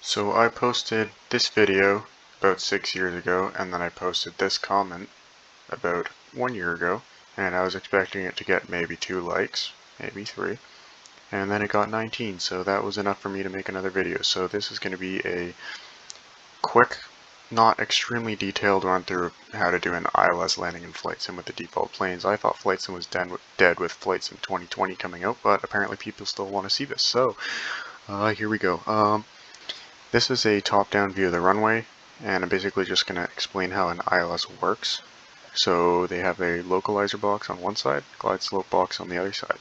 So I posted this video about 6 years ago, and then I posted this comment about 1 year ago, and I was expecting it to get maybe 2 likes, maybe 3, and then it got 19, so that was enough for me to make another video. So this is going to be a quick, not extremely detailed run through of how to do an ILS landing in Flight Sim with the default planes. I thought Flight Sim was dead with Flight Sim 2020 coming out, but apparently people still want to see this, so here we go. This is a top-down view of the runway, and I'm basically just going to explain how an ILS works. So they have a localizer box on one side, glide slope box on the other side.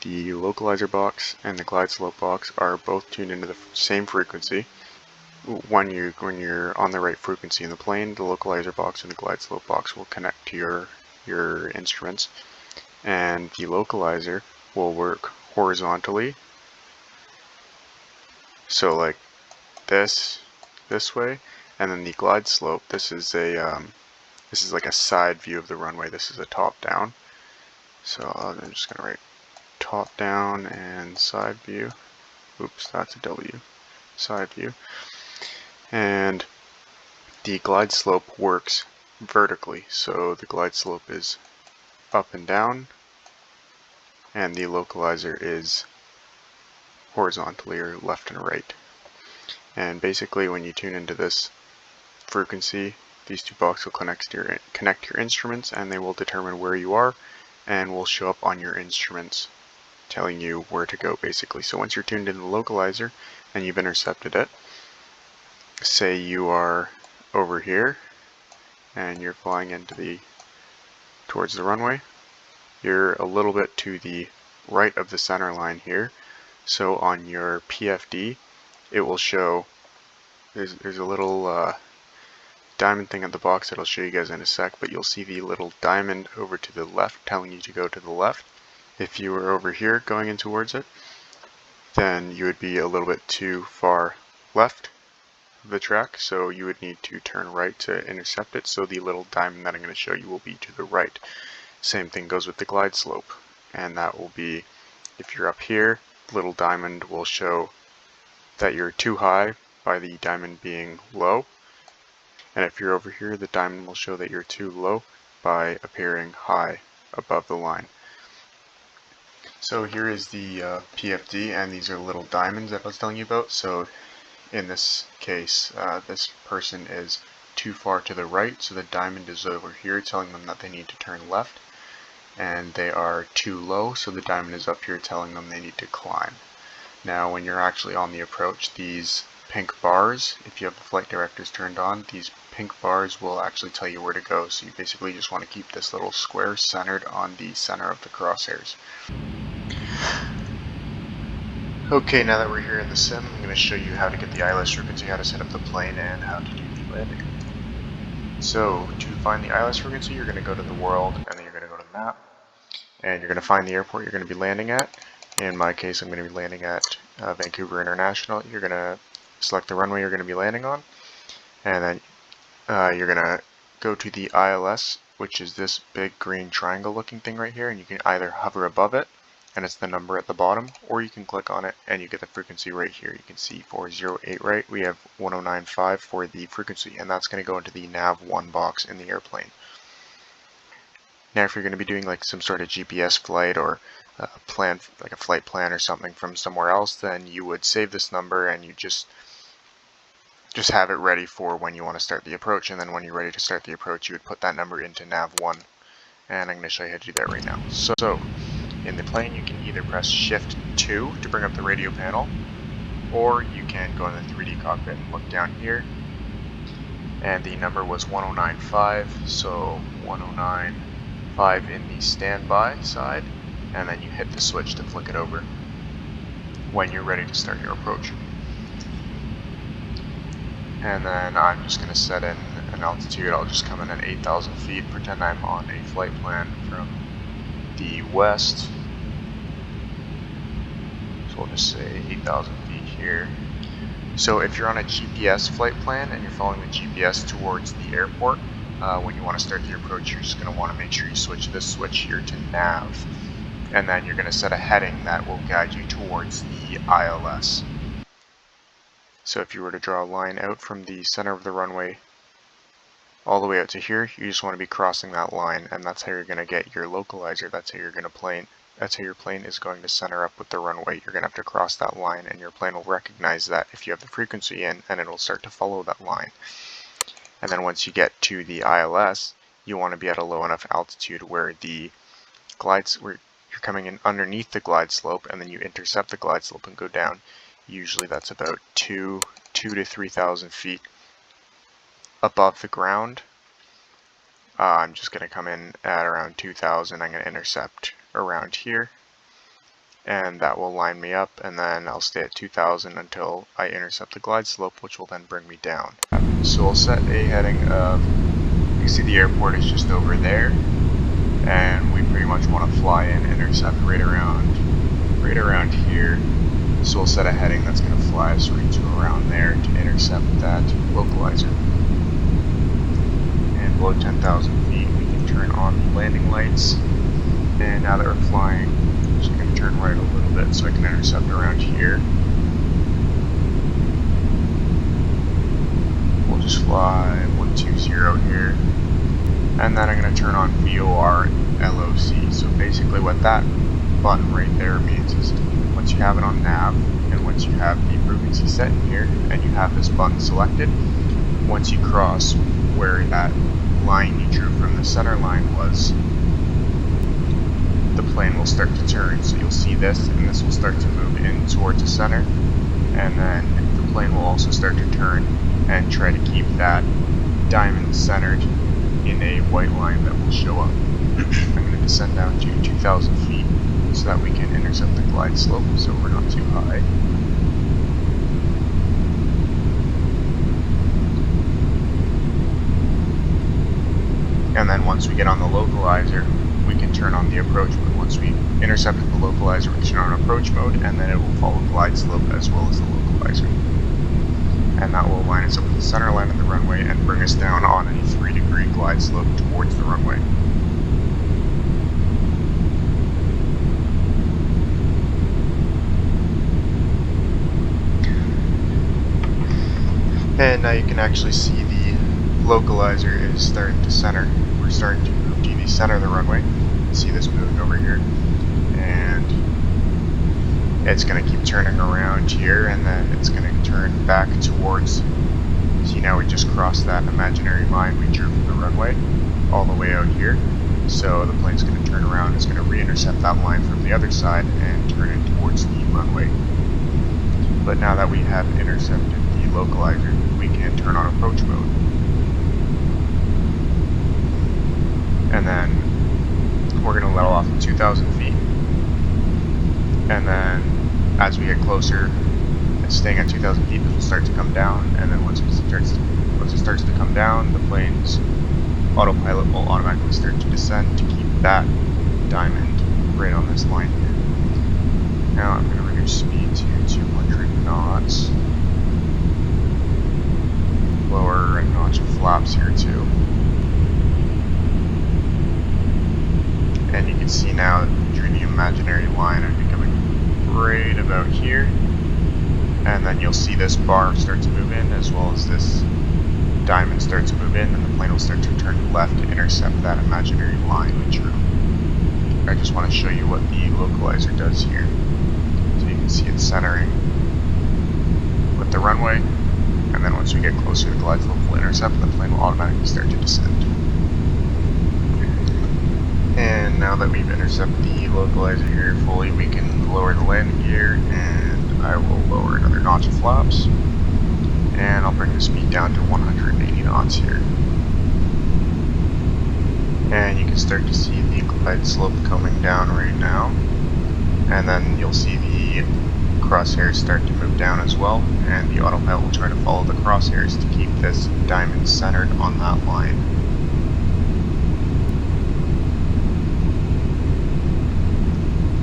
The localizer box and the glide slope box are both tuned into the same frequency. When you're on the right frequency in the plane, the localizer box and the glide slope box will connect to your instruments, and the localizer will work horizontally. So like this way, and then the glide slope, this is like a side view of the runway. This is a top down, so I'm just gonna write top down and side view. Oops, that's a W. Side view. And the glide slope works vertically, so the glide slope is up and down, and the localizer is horizontally, or left and right. And basically when you tune into this frequency, these two boxes will connect your instruments, and they will determine where you are and will show up on your instruments telling you where to go, basically. So once you're tuned in the localizer and you've intercepted it, say you are over here and you're flying towards the runway, you're a little bit to the right of the center line here. So on your PFD, it will show, there's a little diamond thing at the box that I'll show you guys in a sec, but you'll see the little diamond over to the left telling you to go to the left. If you were over here going in towards it, then you would be a little bit too far left of the track, so you would need to turn right to intercept it. So the little diamond that I'm going to show you will be to the right. Same thing goes with the glide slope, and that will be, if you're up here, the little diamond will show that you're too high by the diamond being low, and if you're over here, the diamond will show that you're too low by appearing high above the line. So here is the PFD, and these are little diamonds that I was telling you about. So in this case, this person is too far to the right, so the diamond is over here telling them that they need to turn left, and they are too low, so the diamond is up here telling them they need to climb. Now when you're actually on the approach, these pink bars, if you have the flight directors turned on, these pink bars will actually tell you where to go. So you basically just want to keep this little square centered on the center of the crosshairs. Okay, now that we're here in the sim, I'm going to show you how to get the ILS frequency, how to set up the plane, and how to do the landing. So to find the ILS frequency, you're going to go to the world, and then you're going to go to the map, and you're going to find the airport you're going to be landing at. In my case, I'm going to be landing at Vancouver International. You're going to select the runway you're going to be landing on, and then you're going to go to the ILS, which is this big green triangle looking thing right here, and you can either hover above it, and it's the number at the bottom, or you can click on it and you get the frequency right here. You can see 408 right, we have 1095 for the frequency, and that's going to go into the nav1 box in the airplane. Now if you're going to be doing like some sort of GPS flight, or plan, like a flight plan or something from somewhere else, then you would save this number and you just have it ready for when you want to start the approach, and then when you're ready to start the approach, you would put that number into nav1, and I'm going to show you how to do that right now. So in the plane, you can either press Shift 2 to bring up the radio panel, or you can go in the 3D cockpit and look down here, and the number was 1095, so 1095 in the standby side, and then you hit the switch to flick it over when you're ready to start your approach. And then I'm just going to set in an altitude. I'll just come in at 8,000 feet, pretend I'm on a flight plan from the west. So we'll just say 8,000 feet here. So if you're on a GPS flight plan and you're following the GPS towards the airport, when you want to start your approach, you're just going to want to make sure you switch this switch here to nav. And then you're going to set a heading that will guide you towards the ILS. So if you were to draw a line out from the center of the runway all the way out to here, you just want to be crossing that line, and that's how you're going to get your localizer. That's how your plane is going to center up with the runway. You're going to have to cross that line, and your plane will recognize that if you have the frequency in, and it'll start to follow that line. And then once you get to the ILS, you want to be at a low enough altitude where where you're coming in underneath the glide slope, and then you intercept the glide slope and go down. Usually that's about 2,000 to 3,000 feet above the ground. I'm just going to come in at around 2,000. I'm going to intercept around here, and that will line me up, and then I'll stay at 2,000 until I intercept the glide slope, which will then bring me down. So we'll set a heading of, you can see the airport is just over there, and we pretty much want to fly in, intercept right around here. So we'll set a heading that's going to fly us right to around there to intercept that localizer. And below 10,000 feet, we can turn on the landing lights. And now that we're flying, I'm just going to turn right a little bit so I can intercept around here. We'll just fly 120 here. And then I'm going to turn on VOR LOC. So basically what that button right there means is once you have it on nav, and once you have the frequency set in here, and you have this button selected, once you cross where that line you drew from the center line was, the plane will start to turn. So you'll see this, and this will start to move in towards the center, and then the plane will also start to turn and try to keep that diamond centered in a white line that will show up. I'm going to descend down to 2,000 feet so that we can intercept the glide slope so we're not too high. And then once we get on the localizer, we can turn on the approach mode. Once we intercept the localizer, we can turn on approach mode, and then it will follow glide slope as well as the localizer. And that will line us up with the center line of the runway and bring us down on a 3-degree glide slope towards the runway. And now you can actually see the localizer is starting to center. We're starting to move to the center of the runway. You can see this moving over here. And it's going to keep turning around here, and then it's going to turn back towards, see, now we just crossed that imaginary line we drew from the runway all the way out here. So the plane's going to turn around, it's going to re-intercept that line from the other side and turn it towards the runway. But now that we have intercepted the localizer, we can turn on approach mode. And then we're going to level off at 2,000 feet. And then as we get closer, it's staying at 2,000 feet, this will start to come down. And then once it starts to come down, the plane's autopilot will automatically start to descend to keep that diamond right on this line here. Now I'm going to reduce speed to 200 knots. Lower a notch of flaps here too. And you can see now that drew the imaginary line are becoming right about here. And then you'll see this bar start to move in, as well as this diamond starts to move in, and the plane will start to turn left to intercept that imaginary line we drew. I just want to show you what the localizer does here. So you can see it's centering with the runway, and then once we get closer, the glide slope will intercept, and the plane will automatically start to descend. And now that we've intercepted the localizer here fully, we can lower the landing gear, and I will lower another notch of flaps. And I'll bring the speed down to 180 knots here. And you can start to see the glide slope coming down right now. And then you'll see the crosshairs start to move down as well, and the autopilot will try to follow the crosshairs to keep this diamond centered on that line.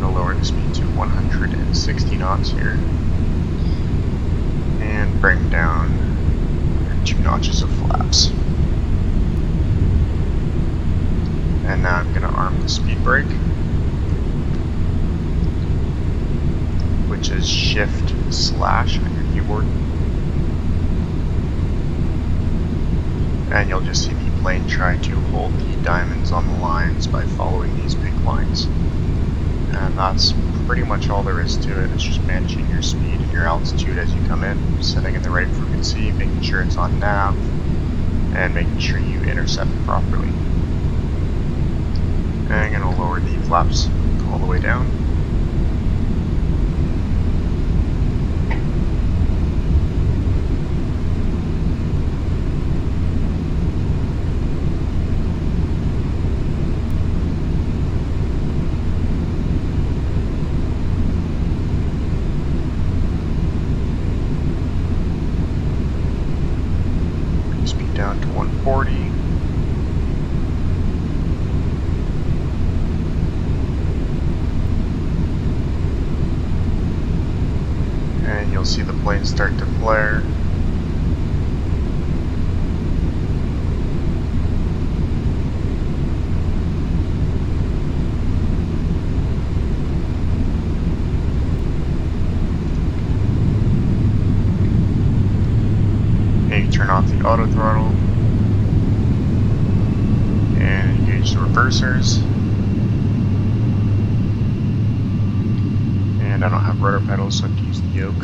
Lower the speed to 160 knots here and bring down 2 notches of flaps. And now I'm going to arm the speed brake, which is Shift/, on your keyboard. and you'll just see the plane try to hold the diamonds on the lines by following these pink lines. And that's pretty much all there is to it. It's just managing your speed and your altitude as you come in, setting in the right frequency, making sure it's on nav, and making sure you intercept properly. And I'm going to lower the flaps all the way down. Speed down to 140. And you'll see the plane start to flare. And you turn off the auto throttle and engage the reversers. And I don't have rudder pedals, so I have to use the yoke.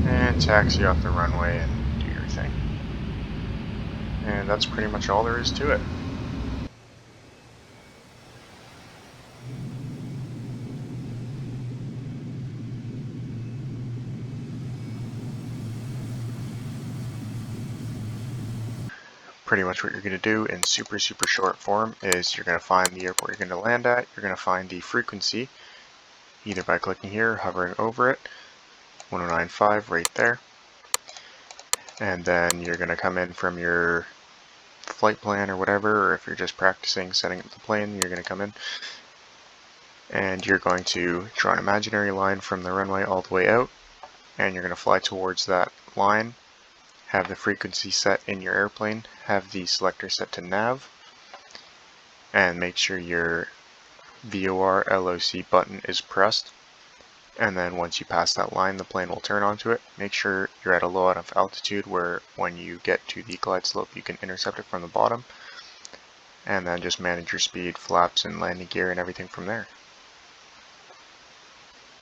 And taxi off the runway and do your thing. And that's pretty much all there is to it. Pretty much what you're going to do in super short form is you're going to find the airport you're going to land at, you're going to find the frequency, either by clicking here, hovering over it, 1095 right there, and then you're going to come in from your flight plan or whatever, or if you're just practicing setting up the plane, you're going to come in and you're going to draw an imaginary line from the runway all the way out, and you're going to fly towards that line, have the frequency set in your airplane, have the selector set to nav, and make sure your VOR LOC button is pressed. And then once you pass that line, the plane will turn onto it. Make sure you're at a low enough altitude where when you get to the glide slope you can intercept it from the bottom. And then just manage your speed, flaps, and landing gear and everything from there.